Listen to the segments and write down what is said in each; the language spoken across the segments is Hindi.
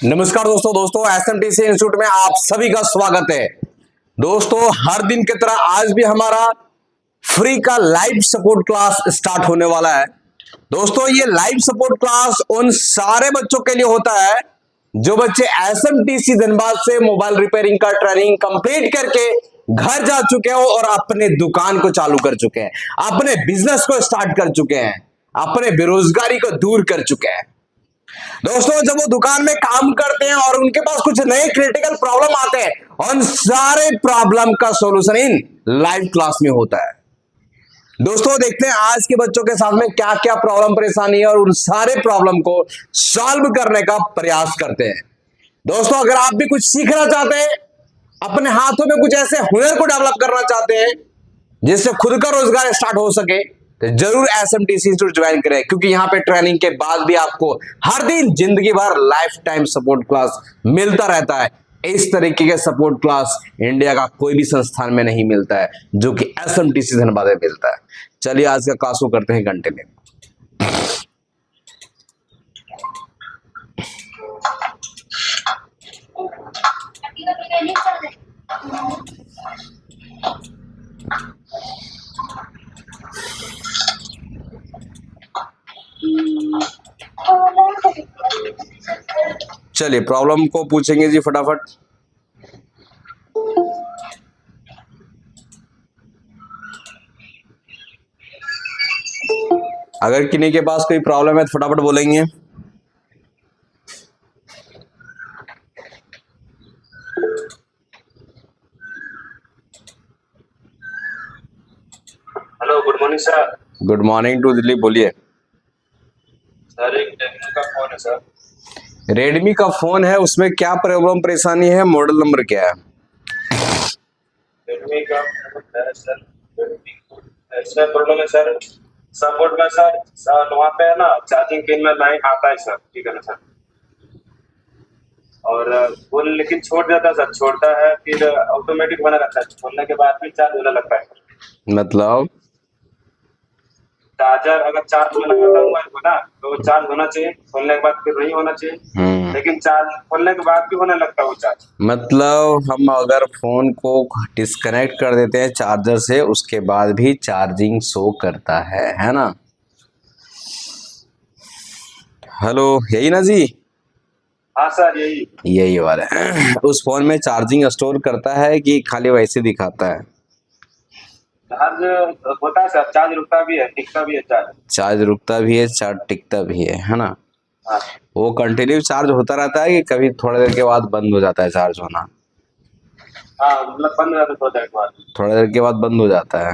नमस्कार दोस्तों एसएमटीसी इंस्टीट्यूट में आप सभी का स्वागत है। दोस्तों हर दिन की तरह आज भी हमारा फ्री का लाइव सपोर्ट क्लास स्टार्ट होने वाला है। दोस्तों ये लाइव सपोर्ट क्लास उन सारे बच्चों के लिए होता है जो बच्चे एसएमटीसी धनबाद से मोबाइल रिपेयरिंग का ट्रेनिंग कंप्लीट करके घर जा चुके हो और अपने दुकान को चालू कर चुके हैं, अपने बिजनेस को स्टार्ट कर चुके हैं, अपने बेरोजगारी को दूर कर चुके हैं। दोस्तों जब वो दुकान में काम करते हैं और उनके पास कुछ नए क्रिटिकल प्रॉब्लम आते हैं, उन सारे प्रॉब्लम का सॉल्यूशन इन लाइव क्लास में होता है। दोस्तों देखते हैं आज के बच्चों के साथ में क्या क्या प्रॉब्लम परेशानी है और उन सारे प्रॉब्लम को सॉल्व करने का प्रयास करते हैं। दोस्तों अगर आप भी कुछ सीखना चाहते हैं, अपने हाथों में कुछ ऐसे हुनर को डेवलप करना चाहते हैं जिससे खुद का रोजगार स्टार्ट हो सके, तो जरूर एसएमटीसी इंस्टीट्यूट ज्वाइन करें, क्योंकि यहाँ पे ट्रेनिंग के बाद भी आपको हर दिन जिंदगी भर लाइफ टाइम सपोर्ट क्लास मिलता रहता है। इस तरीके के सपोर्ट क्लास इंडिया का कोई भी संस्थान में नहीं मिलता है जो कि एसएमटीसी धनबाद में मिलता है। चलिए आज का क्लास को करते हैं कंटिन्यू। चलिए प्रॉब्लम को पूछेंगे जी फटाफट। अगर किन्हीं के पास कोई प्रॉब्लम है तो फटाफट बोलेंगे। Hello, good morning sir. Good morning to Delhi, बोलिए। सर एक रेडमी का फोन है सर। रेडमी का फोन है, उसमें क्या प्रॉब्लम परेशानी है, मॉडल नंबर क्या है? रेडमी का फोन है सर। इसमें प्रॉब्लम है सर, सपोर्ट में सर वहाँ पे है ना, चार्जिंग पिन में लाइन आता है सर, ठीक है ना सर। और वो लेकिन छोड़ जाता है सर, छोड़ता है फिर ऑटोमेटिक बना रहता है, खोलने के बाद भी चार्ज होने लगता है सर। मतलब चार्जर अगर चार्ज में लगाता हूँ मोबाइल को ना, तो चार्ज होना चाहिए, खोलने के बाद फिर नहीं होना चाहिए, लेकिन चार्ज खोलने के बाद भी होने लगता है वो चार्ज। मतलब हम अगर फोन को डिस्कनेक्ट कर देते हैं चार्जर से, उसके बाद भी चार्जिंग शो करता है ना? हेलो, यही ना जी? हाँ सर, यही वाला है। उस फोन में चार्जिंग स्टोर करता है कि खाली वैसे दिखाता है? चार्ज होता है सर, चार्ज रुकता भी है, टिकता भी है चार्ज। चार्ज रुकता भी है, चार्ज टिकता भी है ना? हाँ। वो कंटिन्यू चार्ज होता रहता है कि कभी थोड़ी देर के बाद बंद हो जाता है चार्ज होना? हाँ, मतलब बंद हो जाता है थोड़ी देर के बाद। थोड़ी देर के बाद बंद हो जाता है,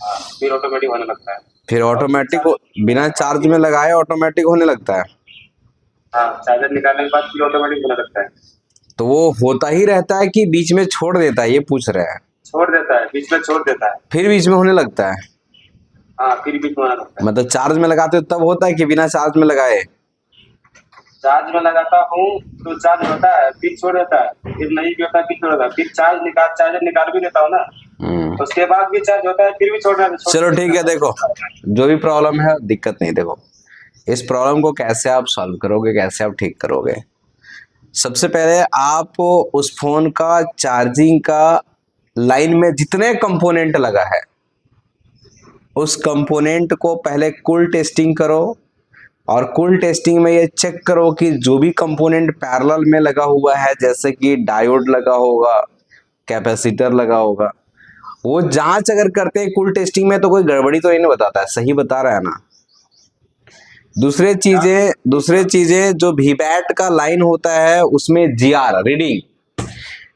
हाँ, फिर ऑटोमेटिक होने लगता है। फिर ऑटोमेटिक बिना चार्ज में लगाए ऑटोमेटिक होने लगता है। हाँ, चार्जर निकालने के बाद फिर ऑटोमेटिक होने लगता है। तो वो होता ही रहता है कि बीच में छोड़ देता है, ये पूछ रहे हैं? छोड़ देता है, बीच में छोड़ देता है, फिर बीच में होने लगता है? हाँ, फिर बीच में होने लगता है। मतलब चार्ज में लगाते हो तब होता है कि बिना चार्ज में लगाए? चार्ज में लगाता हूँ तो चार्ज होता है, फिर छोड़ देता है, फिर नहीं भी होता है, फिर छोड़ देता है, फिर चार्जर निकाल भी देता हूँ ना, उसके बाद भी चार्ज होता है, फिर भी छोड़ देता है। चलो ठीक है, देखो जो भी प्रॉब्लम है दिक्कत नहीं। देखो इस प्रॉब्लम को कैसे आप सॉल्व करोगे, कैसे आप ठीक करोगे। सबसे पहले आप उस फोन का चार्जिंग का लाइन में जितने कंपोनेंट लगा है उस कंपोनेंट को पहले कूल टेस्टिंग करो, और कूल टेस्टिंग में ये चेक करो कि जो भी कंपोनेंट पैरेलल में लगा हुआ है, जैसे कि डायोड लगा होगा, कैपेसिटर लगा होगा, वो जांच अगर करते हैं कूल टेस्टिंग में तो कोई गड़बड़ी तो नहीं बताता है, सही बता रहा है ना? दूसरे चीजें जो वीवैट का लाइन होता है उसमें जीआर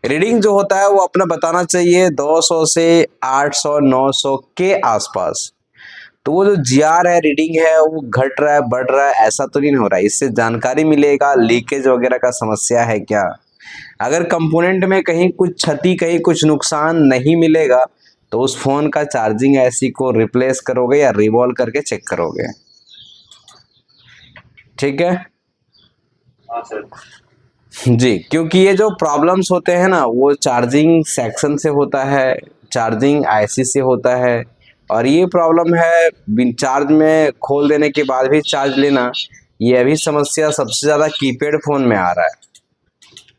रीडिंग जो होता है वो अपना बताना चाहिए 200 से 800 900 के आसपास। तो वो जो जीआर है, रीडिंग है, वो घट रहा है बढ़ रहा है ऐसा तो नहीं हो रहा है। इससे जानकारी मिलेगा लीकेज वगैरह का समस्या है क्या। अगर कंपोनेंट में कहीं कुछ क्षति, कहीं कुछ नुकसान नहीं मिलेगा तो उस फोन का चार्जिंग ऐसी को रिप्लेस करोगे या रिवॉल्व करके चेक करोगे, ठीक है हाँ सर जी? क्योंकि ये जो प्रॉब्लम्स होते हैं ना वो चार्जिंग सेक्शन से होता है, चार्जिंग आईसी से होता है, और ये प्रॉब्लम है चार्ज में खोल देने के बाद भी चार्ज लेना, ये अभी समस्या सबसे ज्यादा कीपैड फोन में आ रहा है,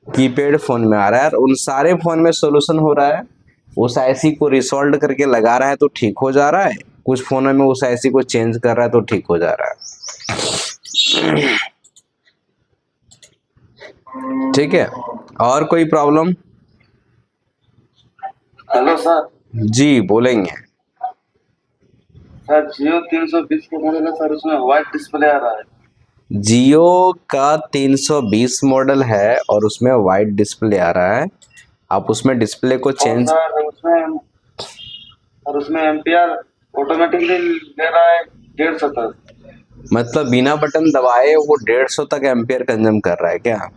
कीपैड फोन में आ रहा है, और उन सारे फोन में सोल्यूशन हो रहा है। उस आईसी को रिसोल्व करके लगा रहा है तो ठीक हो जा रहा है, कुछ फोनों में उस आईसी को चेंज कर रहा है तो ठीक हो जा रहा है। ठीक है, और कोई प्रॉब्लम? Hello sir. जी बोलेंगे। सर जियो 320 का मॉडल है सर, उसमें व्हाइट डिस्प्ले आ रहा है। जियो का 320 मॉडल है और उसमें वाइट डिस्प्ले आ रहा है। आप उसमें डिस्प्ले को और चेंज, सर उसमें एम्पियर ऑटोमेटिकली ले रहा है 150 तक। मतलब बिना बटन दबाए वो 150 तक एम्पियर कंज्यूम कर रहा है क्या?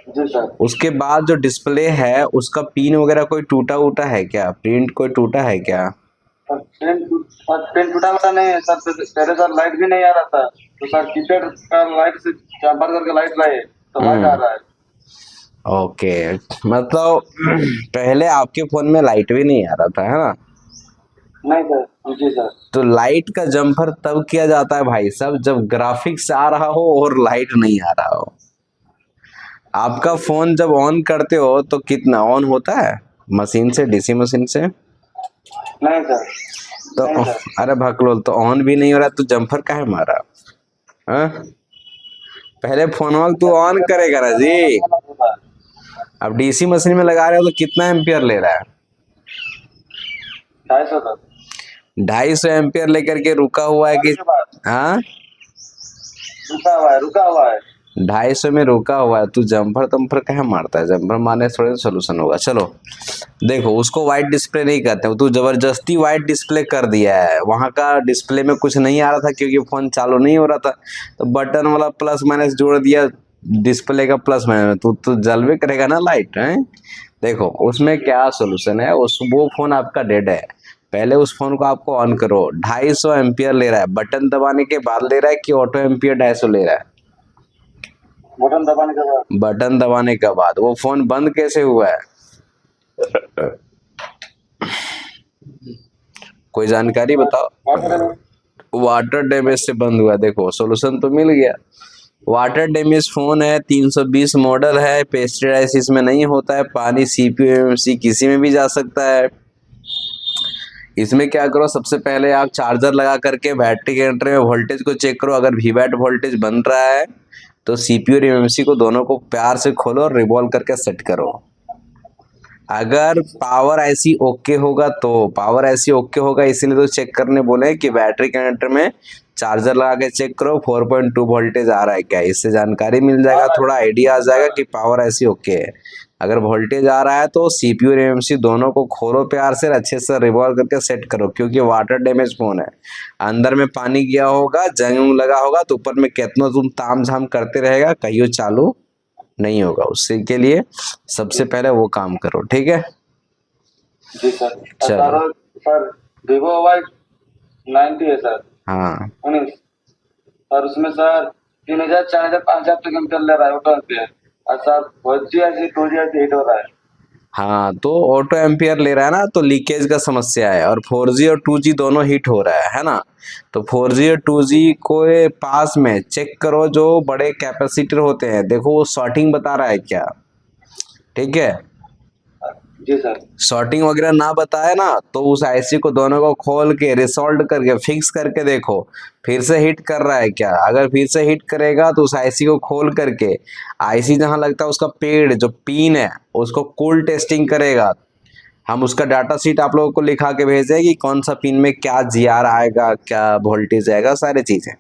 जी सर। उसके बाद जो डिस्प्ले है उसका पिन वगैरह कोई टूटा उटा है क्या? प्रिंट कोई टूटा है क्या? पेन टूटा वाला नहीं है सर, पहले सर लाइट भी नहीं आ रहा था, तो सर कीपैड का लाइट से चापर करके लाइट लाए तो लाइट आ रहा है। ओके, मतलब पहले आपके फोन में लाइट भी नहीं आ रहा था, है ना? नहीं सर। जी सर। तो लाइट का जम्पर तब किया जाता है भाई साहब जब ग्राफिक्स आ रहा हो और लाइट नहीं आ रहा हो। आपका फोन जब ऑन करते हो तो कितना ऑन होता है? मशीन से, डीसी मशीन से? नहीं सर। तो नहीं सर। अरे भकलोल, तो ऑन भी नहीं हो रहा तो जम्पर काहे मारा? हाँ? पहले फोन तू ऑन करेगा ना जी। अब डीसी मशीन में लगा रहे हो तो कितना एम्पियर ले रहा है? 250 तक। 250 एम्पियर लेकर के रुका हुआ है कि? हाँ, रुका हुआ है। 250 में रुका हुआ है, तू जम्पर तम्पर कहाँ मारता है? जम्पर मारने से थोड़ी सोल्यूशन होगा। चलो देखो, उसको वाइट डिस्प्ले नहीं कहते हो, तू जबरदस्ती वाइट डिस्प्ले कर दिया है। वहां का डिस्प्ले में कुछ नहीं आ रहा था क्योंकि फोन चालू नहीं हो रहा था, तो बटन वाला प्लस माइनस जोड़ दिया डिस्प्ले का प्लस माइनस, तू जलवे करेगा ना लाइट है। देखो उसमें क्या सोल्यूशन है, उस वो फोन आपका डेड है। पहले उस फोन को आपको ऑन करो। 250 एम्पियर ले रहा है, बटन दबाने के बाद ले रहा है कि ऑटो एम्पियर 250 ले रहा है? बटन दबाने के बाद। बटन दबाने के बाद। वो फोन बंद कैसे हुआ है? कोई जानकारी बताओ। वाटर डैमेज से बंद हुआ। देखो सोल्यूशन तो मिल गया। वाटर डैमेज फोन है, 320 मॉडल है, पेस्टराइज इसमें नहीं होता है, पानी सीपीयू एमएमसी किसी में भी जा सकता है। इसमें क्या करो, सबसे पहले आप चार्जर लगा करके बैटरी के एंटर में वोल्टेज को चेक करो। अगर वीवैट वोल्टेज बन रहा है तो सीपीयू और एमएमसी को दोनों को प्यार से खोलो और रिवॉल्व करके सेट करो। अगर पावर आईसी ओके होगा तो, पावर आईसी ओके होगा इसीलिए तो चेक करने बोले कि बैटरी कनेक्टर में चार्जर लगा के चेक करो 4.2 वोल्टेज आ रहा है क्या। इससे जानकारी मिल जाएगा, थोड़ा आइडिया आ जाएगा कि पावर आईसी ओके है। अगर वोल्टेज आ रहा है तो सीपीयू और एमएमसी दोनों को खोलो प्यार से, अच्छे से रिवॉल्व करके सेट करो, क्योंकि वाटर डैमेज फोन है। अंदर में पानी गया होगा, जंग लगा होगा तो ऊपर में कितना तुम ताम झाम करते रहेगा, कहियो चालू नहीं होगा। उससे के लिए सबसे पहले वो काम करो, ठीक है? जी सर। चलो। सर वीवो वाई 90 है सर। हाँ 19 और उसमें सर 3000 4000 5000 तक एम्पियर ले रहा है ऑटो एम्पियर, और सर 4G ऐसे 2G ऐसे हिट हो रहा है। हाँ, तो ऑटो एम्पियर ले रहा है ना, तो लीकेज का समस्या है, और 4G और 2G दोनों हिट हो रहा है ना। तो 4G और 2G को पास में चेक करो, जो बड़े कैपेसिटर होते हैं, देखो वो शॉर्टिंग बता रहा है क्या, ठीक है? जी सर। शॉर्टिंग वगैरह ना बताए ना तो उस आईसी को दोनों को खोल के रिसोल्व करके फिक्स करके देखो फिर से हिट कर रहा है क्या। अगर फिर से हिट करेगा तो उस आईसी को खोल करके आईसी जहां लगता है उसका पेड़ जो पिन है उसको कूल टेस्टिंग करेगा। हम उसका डाटा शीट आप लोगों को लिखा के भेजे कि कौन सा पिन में क्या जीआर आएगा, क्या वोल्टेज आएगा, सारी चीजें।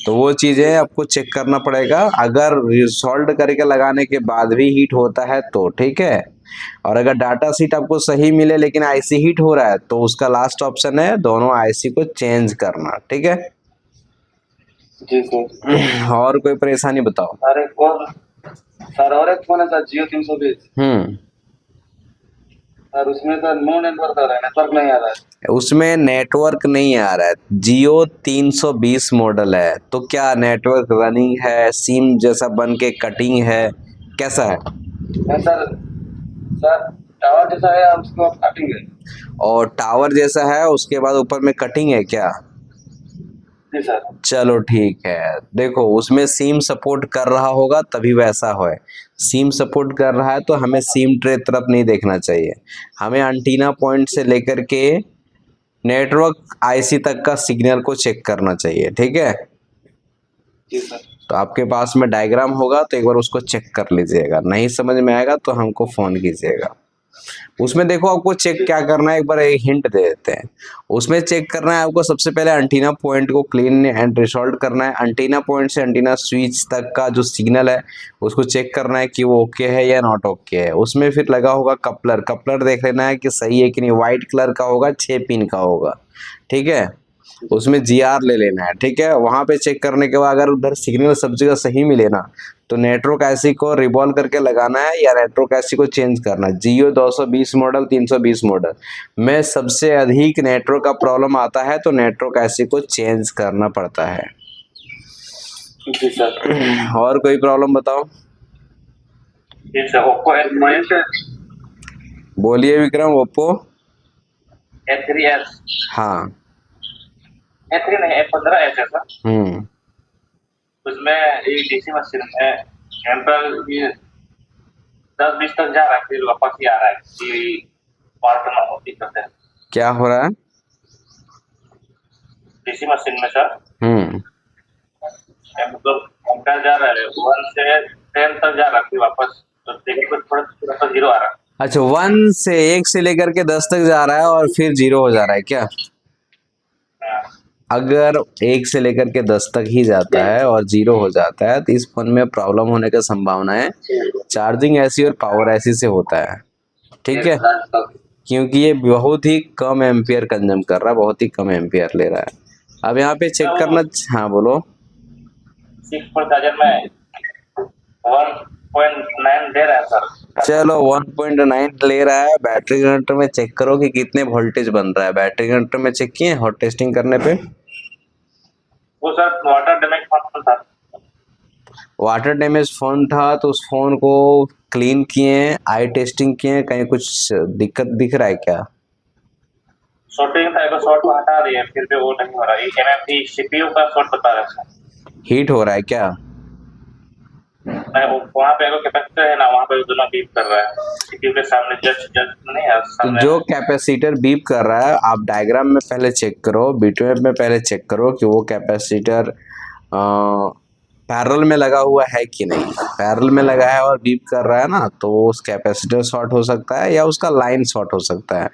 तो वो चीजें आपको चेक करना पड़ेगा। अगर रिसोल्व करके लगाने के बाद भी हीट होता है तो ठीक है, और अगर डाटा शीट आपको सही मिले लेकिन आईसी हीट हो रहा है तो उसका लास्ट ऑप्शन है दोनों आईसी को चेंज करना, ठीक है? जी सर। और कोई परेशानी बताओ। सर एक फोन है सर जियो 320। सर उसमें सर नो नेटवर्क आ रहा है, नेटवर्क नहीं आ रहा है। उसमें नेटवर्क नहीं आ रहा है, जियो 320 मॉडल है, तो क्या नेटवर्क रनिंग है, सिम जैसा बन के कटिंग है, कैसा है? नहीं सर। सर टावर जैसा है उसको कटिंग है। और टावर जैसा है उसके बाद ऊपर में कटिंग है क्या? जी सर। चलो ठीक है, देखो उसमें सीम सपोर्ट कर रहा होगा तभी वैसा हो। सीम सपोर्ट कर रहा है तो हमें सीम ट्रे तरफ नहीं देखना चाहिए, हमें एंटीना पॉइंट से लेकर के नेटवर्क आईसी तक का सिग्नल को चेक करना चाहिए, ठीक है। जी सर। तो आपके पास में डायग्राम होगा तो एक बार उसको चेक कर लीजिएगा, नहीं समझ में आएगा तो हमको फोन कीजिएगा। उसमें देखो आपको चेक क्या करना है, एक बार एक हिंट दे देते हैं। उसमें चेक करना है आपको सबसे पहले एंटीना पॉइंट को क्लीन एंड रिसॉल्व करना है। एंटीना पॉइंट से एंटीना स्विच तक का जो सिग्नल है उसको चेक करना है कि वो ओके है या नॉट ओके है। उसमें फिर लगा होगा कपलर, कपलर देख लेना है कि सही है कि नहीं, व्हाइट कलर का होगा, 6 पिन का होगा, ठीक है। उसमें जीआर ले लेना है, ठीक है। वहां पे चेक करने के बाद अगर उधर सिग्नल सब जगह सही मिले ना तो नेटवर्क आईसी को रिबॉल करके लगाना है या नेटवर्क आईसी को चेंज करना है। जियो 220 मॉडल 320 मॉडल में सबसे अधिक नेटवर्क का प्रॉब्लम आता है तो नेटवर्क आईसी को चेंज करना पड़ता है। जी सर। और कोई प्रॉब्लम बताओ। जी सर। ओप्पो बोलिए विक्रम। ओप्पो A3s, हाँ। A3 नहीं A15s है सर। उसमें एक डीसी मशीन है, एम्पल ये 10-20 तक जा रहा है, फिर वापस ही आ रहा है कि पार्ट में होती करते हैं क्या हो रहा है? डीसी मशीन में सर। हम्म मतलब एम्पल जा रहा है 1 से 10 तक जा रहा है, फिर वापस तो देखिए कुछ थोड़ा सा 0 आ रहा है। अच्छा, 1 से लेकर के 10 तक जा रहा है और फिर 0 हो जा रहा है क्या? अगर 1 से लेकर के 10 तक ही जाता है और 0 हो जाता है तो इस फोन में प्रॉब्लम होने का संभावना है चार्जिंग ऐसी और पावर ऐसी से होता है, ठीक है। क्योंकि ये बहुत ही कम एम्पियर कंज्यूम कर रहा है, बहुत ही कम एम्पियर ले रहा है। अब यहाँ पे चेक करना। हाँ बोलो। 6,000 में 1.9 दे रहा है सर। चलो 1.9 ले रहा है। बैटरी कंडक्टर में चेक करो कि कितने वोल्टेज बन रहा है। बैटरी कंडक्टर में चेक किए हॉट टेस्टिंग करने पे? वो सर वाटर डैमेज फंक्शन था। वाटर डैमेज फोन था तो उस फोन को क्लीन किए, आई टेस्टिंग किए, कहीं कुछ दिक्कत दिख रहा है क्या? शॉर्टिंग था, एक शॉर्ट को हटा दिए फिर भी वो नहीं हो रहा है। एमएमटी सीपीयू का शॉर्ट बता रहा है सर। हीट हो रहा है क्या? नहीं, वो वहाँ पे एगो कैपेसिटर है ना, वहाँ पे दोनों बीप कर रहा है सीपीयू के सामने। जस्ट जस्ट नहीं है तो सामने। जो कैपेसिटर बीप कर रहा है आप डायग्राम में पहले चेक करो, बीटमैप में पहले चेक करो कि वो कैपेसिटर पैरेलल में लगा हुआ है कि नहीं। पैरेलल में लगा है और बीप कर रहा है ना तो उस कैपेसिटर शॉर्ट हो सकता है या उसका लाइन शॉर्ट हो सकता है।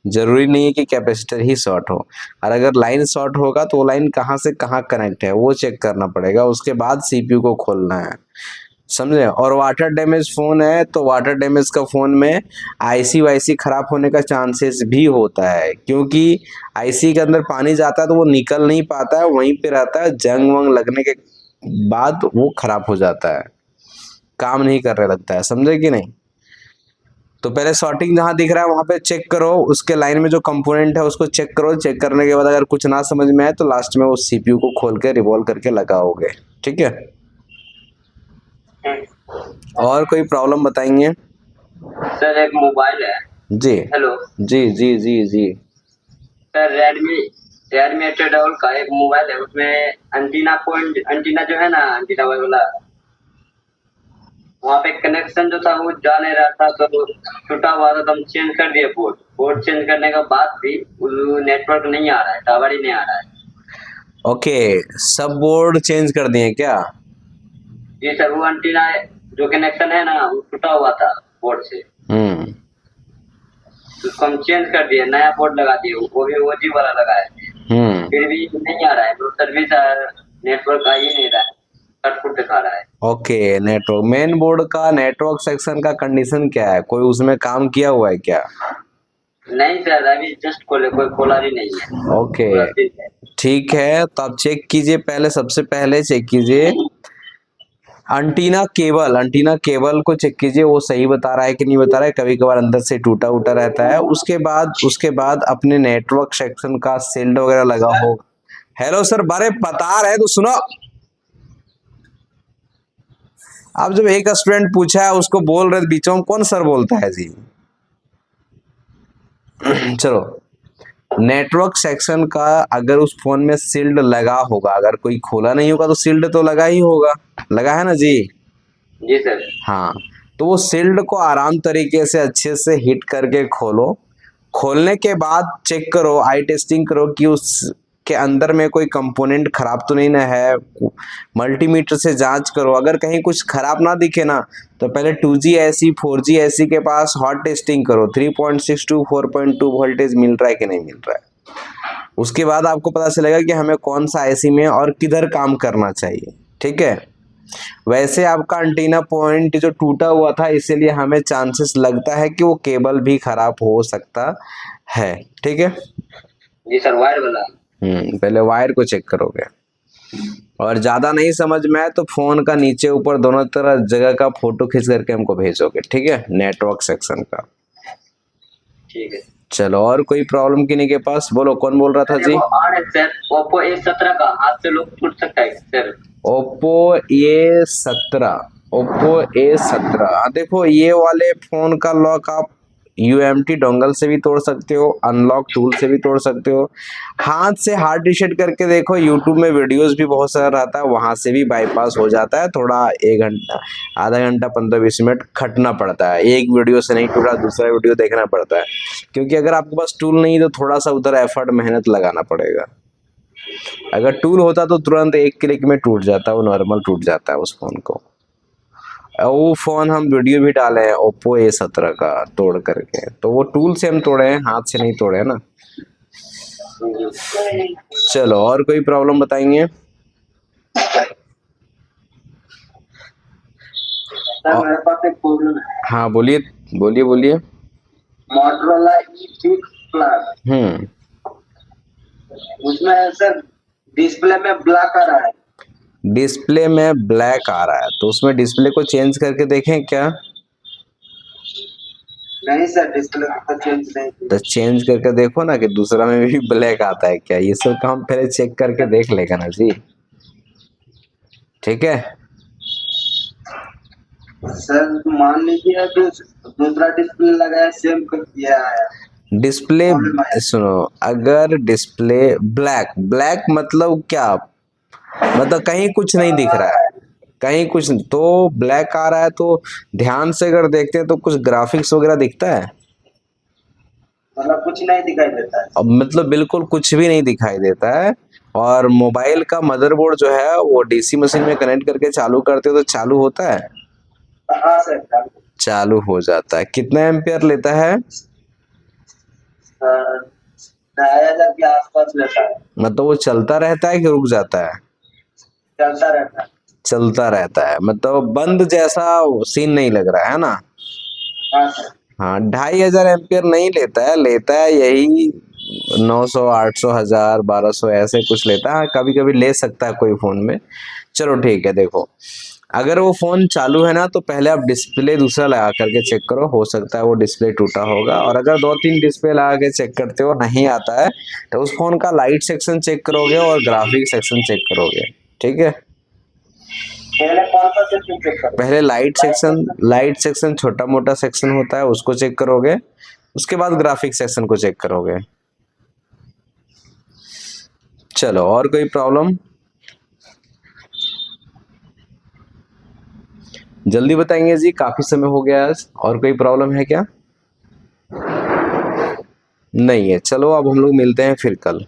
जरूरी नहीं है कि कैपेसिटर ही शॉर्ट हो। और अगर लाइन शॉर्ट होगा तो वो लाइन कहाँ से कहाँ कनेक्ट है वो चेक करना पड़ेगा, उसके बाद सीपीयू को खोलना है, समझे। और वाटर डैमेज फोन है तो वाटर डैमेज का फोन में आईसी वाईसी खराब होने का चांसेस भी होता है, क्योंकि आईसी के अंदर पानी जाता है तो वो निकल नहीं पाता है, वहीं पे रहता है। जंग वंग लगने के बाद वो खराब हो जाता है, काम नहीं करने लगता है, समझे कि नहीं। तो पहले सॉर्टिंग जहां दिख रहा है वहां पे चेक करो, उसके लाइन में जो कंपोनेंट है उसको चेक करो। चेक करने के बाद अगर कुछ ना समझ में आए तो लास्ट में वो सीपीयू को खोल के रिवॉल्व करके लगाओगे, ठीक है। और कोई प्रॉब्लम बताएंगे? सर एक मोबाइल है। जी हेलो जी जी जी जी। सर, रेडमी 8 का एक मोबाइल है, उसमें एंटीना पॉइंट, एंटीना जो है ना, एंटीना वाला, वहाँ पे कनेक्शन जो था वो जा नहीं रहा था, तो छूटा हुआ था तो हम चेंज कर दिए पोर्ट चेंज करने के बाद भी नेटवर्क नहीं आ रहा है, टावर ही नहीं आ रहा है। ओके, सब बोर्ड चेंज कर दिए क्या? जी सर, वो एंटीना जो कनेक्शन है ना वो टूटा हुआ था पोर्ट से, उसको हम चेंज कर दिए, नया पोर्ट लगा दिए, वो भी ओजी वाला लगाए, फिर भी नहीं आ रहा है, तो सर्विस नेटवर्क आ ही नहीं रहा है, कटपुट दिखा रहा है। ओके, नेटवर्क मेन बोर्ड का नेटवर्क सेक्शन का कंडीशन क्या है? कोई उसमें काम किया हुआ है क्या? नहीं सर, अभी जस्ट खोले, कोई खोला ही नहीं है। ओके ठीक है, तो आप चेक कीजिए। पहले सबसे पहले चेक कीजिए अंटीना केबल को चेक कीजिए, वो सही बता रहा है कि नहीं बता रहा है। कभी कभार अंदर से टूटा उटा रहता है। उसके बाद अपने नेटवर्क सेक्शन का शील्ड वगैरह लगा हो। हेलो सर, बारे बता रहे तो सुनो। अब जब एक स्टूडेंट पूछा है उसको बोल रहे बीचों में कौन सर बोलता है जी। चलो, नेटवर्क सेक्शन का अगर उस फोन में शील्ड लगा होगा, अगर कोई खोला नहीं होगा तो शील्ड तो लगा ही होगा, लगा है ना जी? जी सर। हाँ, तो वो शील्ड को आराम तरीके से अच्छे से हिट करके खोलो। खोलने के बाद चेक करो, आई टेस्टिंग करो कि उस के अंदर में कोई कंपोनेंट खराब तो नहीं ना है। मल्टीमीटर से जांच करो, अगर कहीं कुछ खराब ना दिखे ना तो पहले 2G एसी 4G एसी के पास हॉट टेस्टिंग करो, 3.6 to 4.2 वोल्टेज मिल रहा है कि नहीं मिल रहा है। उसके बाद आपको पता चलेगा कि हमें कौन सा एसी में और किधर काम करना चाहिए। ठीक है, वैसे आपका एंटीना पॉइंट जो टूटा हुआ था, इसीलिए हमें चांसेस लगता है कि वो केबल भी खराब हो सकता है। ठीक है जी सर, वायर वाला। पहले वायर को चेक करोगे, और ज्यादा नहीं समझ में आए तो फोन का नीचे ऊपर दोनों तरह जगह का फोटो खींच करके हमको भेजोगे। ठीक है, नेटवर्क सेक्शन का। ठीक है। चलो, और कोई प्रॉब्लम किन्हीं के पास? बोलो, कौन बोल रहा था जी? सर ओप्पो A17 का हाथ से लोग टूट सकता है सर? ओप्पो A17 देखो, ये वाले फोन का लॉक आप UMT डोंगल से भी तोड़ सकते हो, अनलॉक टूल से भी तोड़ सकते हो, हाथ से हार्ड रीसेट करके देखो, यूट्यूब में वीडियोस भी बहुत सारा रहता है, वहां से भी बाईपास हो जाता है। थोड़ा 1 घंटा, आधा घंटा, 15-20 मिनट खटना पड़ता है, एक वीडियो से नहीं टूटा दूसरा वीडियो देखना पड़ता है, क्योंकि अगर आपके पास टूल नहीं तो थोड़ा सा उधर एफर्ट मेहनत लगाना पड़ेगा। अगर टूल होता तो तुरंत एक क्लिक में टूट जाता, वो नॉर्मल टूट जाता है उस फोन को। वो फोन हम वीडियो भी डाले हैं ओप्पो A17 का तोड़ करके, तो वो टूल से हम तोड़े हैं, हाथ से नहीं तोड़े हैं ना। चलो, और कोई प्रॉब्लम बताएंगे? सर मेरे पास एक प्रॉब्लम है। हाँ, बोलिए बोलिए बोलिए। मोटरोला E6 उसमें सर डिस्प्ले में ब्लैक आ रहा है। डिस्प्ले में ब्लैक आ रहा है तो उसमें डिस्प्ले को चेंज करके देखें क्या? नहीं सर, डिस्प्ले को चेंज नहीं। तो चेंज करके देखो ना कि दूसरा में भी ब्लैक आता है क्या, ये सब काम पहले चेक करके देख लेगा ना जी। ठीक है सर, मान लीजिए दूसरा डिस्प्ले लगाया, सेम कर दिया है। डिस्प्ले, सुनो, अगर डिस्प्ले ब्लैक मतलब क्या? मतलब कहीं कुछ नहीं दिख रहा है, कहीं कुछ तो ब्लैक आ रहा है, तो ध्यान से अगर देखते हैं तो कुछ ग्राफिक्स वगैरह दिखता है? मतलब कुछ नहीं दिखाई देता है। अब मतलब बिल्कुल कुछ भी नहीं दिखाई देता है। और मोबाइल का मदरबोर्ड जो है वो डीसी मशीन में कनेक्ट करके चालू करते हो तो चालू होता है? हाँ सर, चालू हो जाता है। कितना एम्पियर लेता है? 2000 के आसपास लेता है। मतलब वो चलता रहता है कि रुक जाता है? चलता रहता है। चलता रहता है, मतलब बंद जैसा सीन नहीं लग रहा है ना? हाँ सर। हाँ, 2500 एम्पियर नहीं लेता है, लेता है यही 900, 800, 1000, 1200 ऐसे कुछ लेता है, कभी कभी ले सकता है कोई फोन में। चलो ठीक है, देखो, अगर वो फोन चालू है ना तो पहले आप डिस्प्ले दूसरा लगा करके चेक करो, हो सकता है वो डिस्प्ले टूटा होगा। और अगर 2-3 डिस्प्ले लगा के चेक करते हो नहीं आता है तो उस फोन का लाइट सेक्शन चेक करोगे और ग्राफिक सेक्शन चेक करोगे। ठीक है, पहले कौन सा सेक्शन चेक करो? पहले लाइट सेक्शन छोटा मोटा सेक्शन होता है उसको चेक करोगे, उसके बाद ग्राफिक सेक्शन को चेक करोगे। चलो, और कोई प्रॉब्लम? जल्दी बताएंगे जी, काफी समय हो गया आज। और कोई प्रॉब्लम है क्या? नहीं है। चलो, अब हम लोग मिलते हैं फिर कल।